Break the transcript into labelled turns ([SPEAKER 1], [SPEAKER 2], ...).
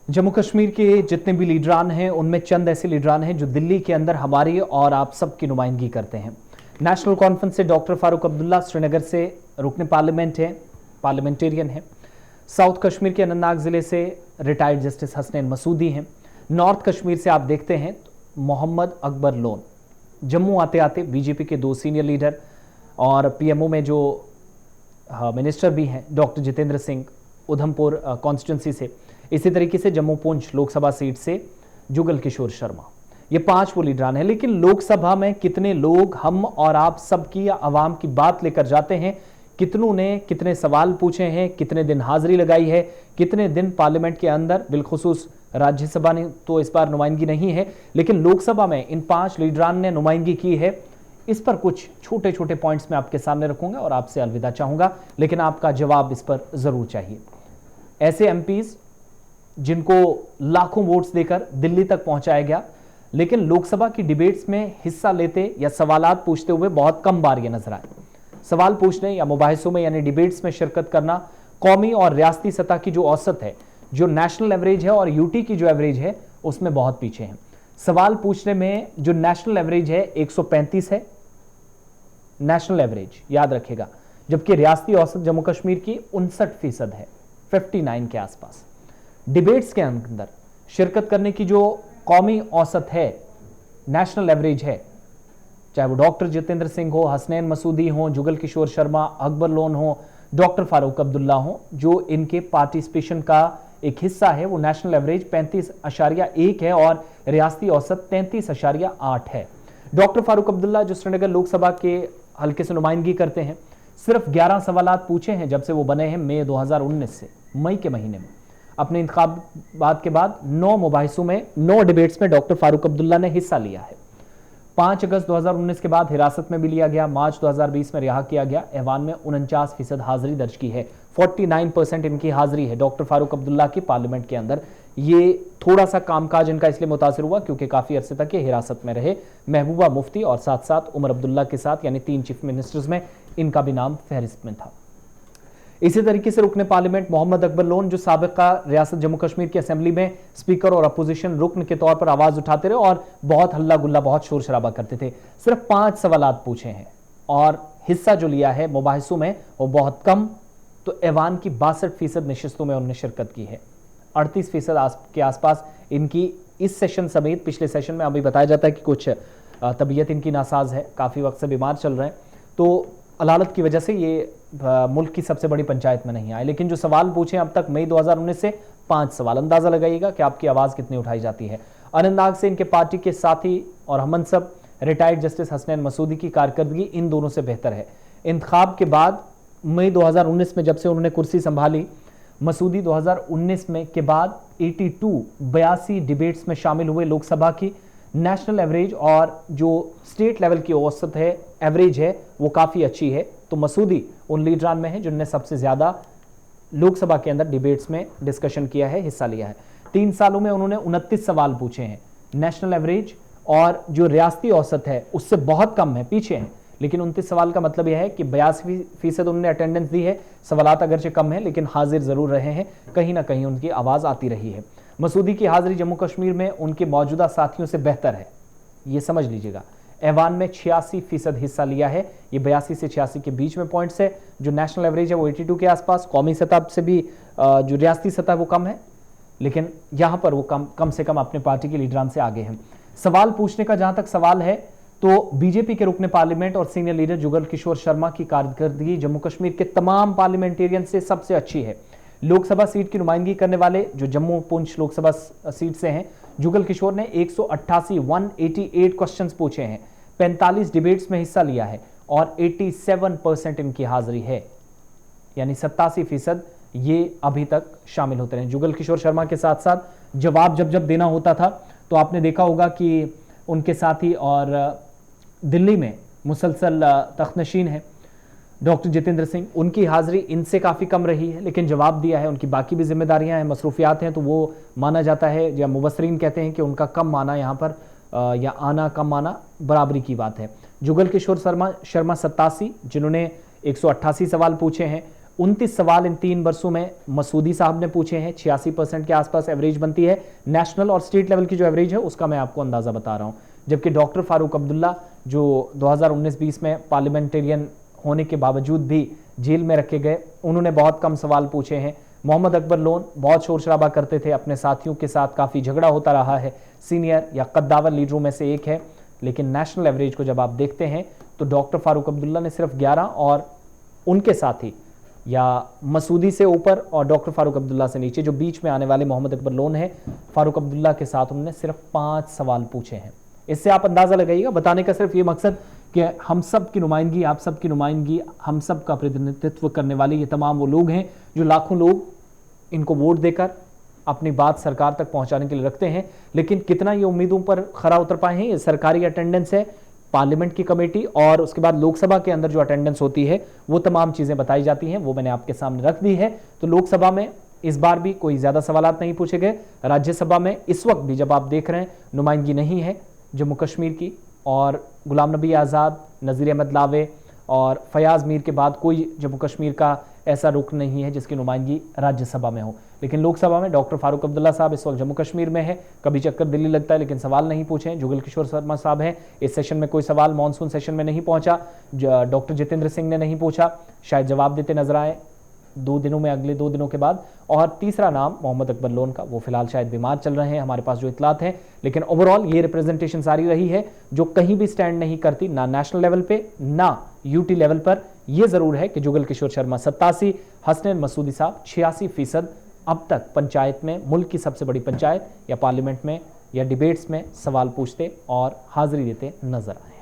[SPEAKER 1] जम्मू कश्मीर के जितने भी लीडरान हैं उनमें चंद ऐसे लीडरान हैं जो दिल्ली के अंदर हमारी और आप सबकी नुमाइंदगी करते हैं। नेशनल कॉन्फ्रेंस से डॉक्टर फारूक अब्दुल्ला श्रीनगर से रुकने पार्लियामेंट हैं, पार्लियामेंटेरियन हैं। साउथ कश्मीर के अनंतनाग जिले से रिटायर्ड जस्टिस हसनैन मसूदी हैं। नॉर्थ कश्मीर से आप देखते हैं तो मोहम्मद अकबर लोन। जम्मू आते आते बीजेपी के 2 सीनियर लीडर और पीएमओ में जो मिनिस्टर भी हैं डॉक्टर जितेंद्र सिंह उधमपुर कॉन्स्टिट्यूंसी से। इसी तरीके से जम्मू पुंछ लोकसभा सीट से जुगल किशोर शर्मा। ये 5 वो लीडरान हैं। लेकिन लोकसभा में कितने लोग हम और आप सबकी या आवाम की बात लेकर जाते हैं, कितनों ने कितने सवाल पूछे हैं, कितने दिन हाजिरी लगाई है, कितने दिन पार्लियामेंट के अंदर, बिलखुसूस राज्यसभा ने तो इस बार नुमाइंदगी नहीं है, लेकिन लोकसभा में इन 5 लीडरान ने नुमाइंदगी की है। इस पर कुछ छोटे छोटे पॉइंट्स मैं आपके सामने रखूंगा और आपसे अलविदा चाहूंगा, लेकिन आपका जवाब इस पर जरूर चाहिए। ऐसे एमपीज जिनको लाखों वोट्स देकर दिल्ली तक पहुंचाया गया, लेकिन लोकसभा की डिबेट्स में हिस्सा लेते या सवालात पूछते हुए बहुत कम बार ये नजर आए। सवाल पूछने या मुबाहिसों में यानी डिबेट्स में शिरकत करना कौमी और रियासती सतह की जो औसत है, जो नेशनल एवरेज है और यूटी की जो एवरेज है, उसमें बहुत पीछे हैं। सवाल पूछने में जो नेशनल एवरेज है 135 है, नेशनल एवरेज याद रखेगा, जबकि रियासती औसत जम्मू कश्मीर की 59% है, 59 के आसपास। डिबेट्स के अंदर शिरकत करने की जो कौमी औसत है, नेशनल एवरेज है, चाहे वो डॉक्टर जितेंद्र सिंह हो, हसनैन मसूदी हो, जुगल किशोर शर्मा, अकबर लोन हो, डॉक्टर फारूक अब्दुल्ला हो, जो इनके पार्टिसिपेशन का एक हिस्सा है, वो नेशनल एवरेज 35.1 है और रियासती औसत 33.8 है। डॉक्टर फारूक अब्दुल्ला जो श्रीनगर लोकसभा के हल्के से नुमाइंदगी करते हैं, सिर्फ 11 सवालात पूछे हैं जब से वो बने हैं मई 2019 से, मई के महीने में। अपने इंतखाबात के बाद 9 मुबाहिसों में, 9 डिबेट्स में डॉक्टर फारूक अब्दुल्ला ने हिस्सा लिया है। 5 अगस्त 2019 के बाद हिरासत में भी लिया गया, मार्च 2020 में रिहा किया गया। ऐवान में 49% हाजिरी दर्ज की है, 49% इनकी हाजिरी है डॉक्टर फारूक अब्दुल्ला की पार्लियामेंट के अंदर। ये थोड़ा सा कामकाज इनका इसलिए मुतासिर हुआ क्योंकि काफी अरसे तक ये हिरासत में रहे महबूबा मुफ्ती और साथ साथ उमर अब्दुल्ला के साथ, यानी 3 चीफ मिनिस्टर्स में इनका भी नाम फहरिस्त में था। इसी तरीके से रुकने पार्लियामेंट मोहम्मद अकबर लोन जो साबिका रियासत जम्मू कश्मीर की असेंबली में स्पीकर और अपोजिशन रुकन के तौर पर आवाज उठाते रहे और बहुत हल्ला गुल्ला, बहुत शोर शराबा करते थे। सिर्फ 5 सवालात पूछे हैं और हिस्सा जो लिया है मुबाहिसों में वो बहुत कम। तो ऐवान की 62% नशिस्तों में उन्होंने शिरकत की है, 38% के आसपास इनकी इस सेशन समेत पिछले सेशन में अभी बताया जाता है कि कुछ तबीयत इनकी नासाज है, काफ़ी वक्त से बीमार चल रहे हैं, तो अदालत की वजह से ये मुल्क की सबसे बड़ी पंचायत में नहीं आए। लेकिन जो सवाल पूछे अब तक मई 2019 से 5 सवाल, अंदाजा लगाइएगा कि आपकी आवाज़ कितनी उठाई जाती है। अनंतनाग से इनके पार्टी के साथी और हमनसब रिटायर्ड जस्टिस हसनैन मसूदी की कारकर्दगी इन दोनों से बेहतर है। इंतखाब के बाद मई 2019 में जब से उन्होंने कुर्सी संभाली, मसूदी 2019 में के बाद 82 डिबेट्स में शामिल हुए। लोकसभा की नेशनल एवरेज और जो स्टेट लेवल की औसत है, एवरेज है, वो काफ़ी अच्छी है। तो मसूदी उन लीडरान में है जिनने सबसे ज़्यादा लोकसभा के अंदर डिबेट्स में डिस्कशन किया है, हिस्सा लिया है। 3 सालों में उन्होंने 29 सवाल पूछे हैं। नेशनल एवरेज और जो रियासती औसत है उससे बहुत कम है, पीछे हैं। लेकिन 29 सवाल का मतलब यह है कि 82% उन्होंने अटेंडेंस दी है। सवालात अगरचे कम है लेकिन हाजिर जरूर रहे हैं, कहीं ना कहीं उनकी आवाज़ आती रही है। मसूदी की हाजिरी जम्मू कश्मीर में उनके मौजूदा साथियों से बेहतर है, ये समझ लीजिएगा। ऐवान में 86% हिस्सा लिया है, ये 82 से 86 के बीच में पॉइंट्स है। जो नेशनल एवरेज है वो 82 के आसपास, कौमी सतह से भी जो रियासती सतह वो कम है, लेकिन यहाँ पर वो कम से कम अपने पार्टी के लीडरान से आगे हैं। सवाल पूछने का जहाँ तक सवाल है तो बीजेपी के रुकने पार्लियामेंट और सीनियर लीडर जुगल किशोर शर्मा की कारकर्दगी जम्मू कश्मीर के तमाम पार्लियामेंटेरियन से सबसे अच्छी है। लोकसभा सीट की नुमाइंदगी करने वाले जो जम्मू पुंछ लोकसभा सीट से हैं, जुगल किशोर ने 188 क्वेश्चंस पूछे हैं, 45 डिबेट्स में हिस्सा लिया है और 87% इनकी हाजिरी है, यानी 87% ये अभी तक शामिल होते रहे। जुगल किशोर शर्मा के साथ साथ जवाब जब देना होता था तो आपने देखा होगा कि उनके साथी और दिल्ली में मुसलसल तख्तनशीन है डॉक्टर जितेंद्र सिंह, उनकी हाजिरी इनसे काफ़ी कम रही है, लेकिन जवाब दिया है। उनकी बाकी भी जिम्मेदारियां हैं, मसरूफियात हैं, तो वो माना जाता है, या मुबसरीन कहते हैं कि उनका कम आना यहाँ पर या आना कम आना बराबरी की बात है। जुगल किशोर शर्मा 87, जिन्होंने 188 सवाल पूछे हैं, 29 सवाल इन 3 वर्षों में मसूदी साहब ने पूछे हैं। 86% के आसपास एवरेज बनती है। नेशनल और स्टेट लेवल की जो एवरेज है उसका मैं आपको अंदाजा बता रहा हूं। जबकि डॉक्टर फारूक अब्दुल्ला जो 2019-20 में पार्लियामेंटेरियन होने के बावजूद भी जेल में रखे गए, उन्होंने बहुत कम सवाल पूछे हैं। मोहम्मद अकबर लोन बहुत शोर शराबा करते थे, अपने साथियों के साथ काफ़ी झगड़ा होता रहा है, सीनियर या कद्दावर लीडरों में से एक है। लेकिन नेशनल एवरेज को जब आप देखते हैं तो डॉक्टर फारूक अब्दुल्ला ने सिर्फ 11 और उनके साथी या मसूदी से ऊपर और डॉक्टर फारूक अब्दुल्ला से नीचे जो बीच में आने वाले मोहम्मद अकबर लोन है, फारूक अब्दुल्ला के साथ उन्होंने सिर्फ 5 सवाल पूछे हैं। इससे आप अंदाजा लगाइएगा। बताने का सिर्फ ये मकसद कि हम सब की नुमाइंदगी, आप सब की नुमाइंदगी, हम सब का प्रतिनिधित्व करने वाले ये तमाम वो लोग हैं जो लाखों लोग इनको वोट देकर अपनी बात सरकार तक पहुंचाने के लिए रखते हैं। लेकिन कितना ये उम्मीदों पर खरा उतर पाए हैं, ये सरकारी अटेंडेंस है, पार्लियामेंट की कमेटी और उसके बाद लोकसभा के अंदर जो अटेंडेंस होती है वो तमाम चीजें बताई जाती हैं, वो मैंने आपके सामने रख दी है। तो लोकसभा में इस बार भी कोई ज्यादा सवालात नहीं पूछे गए। राज्यसभा में इस वक्त भी जब आप देख रहे हैं नुमाइंदगी नहीं है जम्मू कश्मीर की, और गुलाम नबी आज़ाद, नज़ीर अहमद लावे और फयाज मीर के बाद कोई जम्मू कश्मीर का ऐसा रुकन नहीं है जिसकी नुमाइंदगी राज्यसभा में हो। लेकिन लोकसभा में डॉक्टर फारूक अब्दुल्ला साहब इस वक्त जम्मू कश्मीर में है, कभी चक्कर दिल्ली लगता है लेकिन सवाल नहीं पूछे। जुगल किशोर शर्मा साहब हैं, इस सेशन में कोई सवाल मानसून सेशन में नहीं पहुंचा। डॉक्टर जितेंद्र सिंह ने नहीं पूछा, शायद जवाब देते नजर आए 2 दिनों में, अगले 2 दिनों के बाद। और तीसरा नाम मोहम्मद अकबर लोन का, वो फिलहाल शायद बीमार चल रहे हैं, हमारे पास जो इतलात हैं। लेकिन ओवरऑल ये रिप्रेजेंटेशन सारी रही है जो कहीं भी स्टैंड नहीं करती, ना नेशनल लेवल पे ना यूटी लेवल पर। यह जरूर है कि जुगल किशोर शर्मा 87, हसनैन मसूदी साहब 86% अब तक पंचायत में, मुल्क की सबसे बड़ी पंचायत या पार्लियामेंट में या डिबेट्स में सवाल पूछते और हाजिरी देते नजर आए।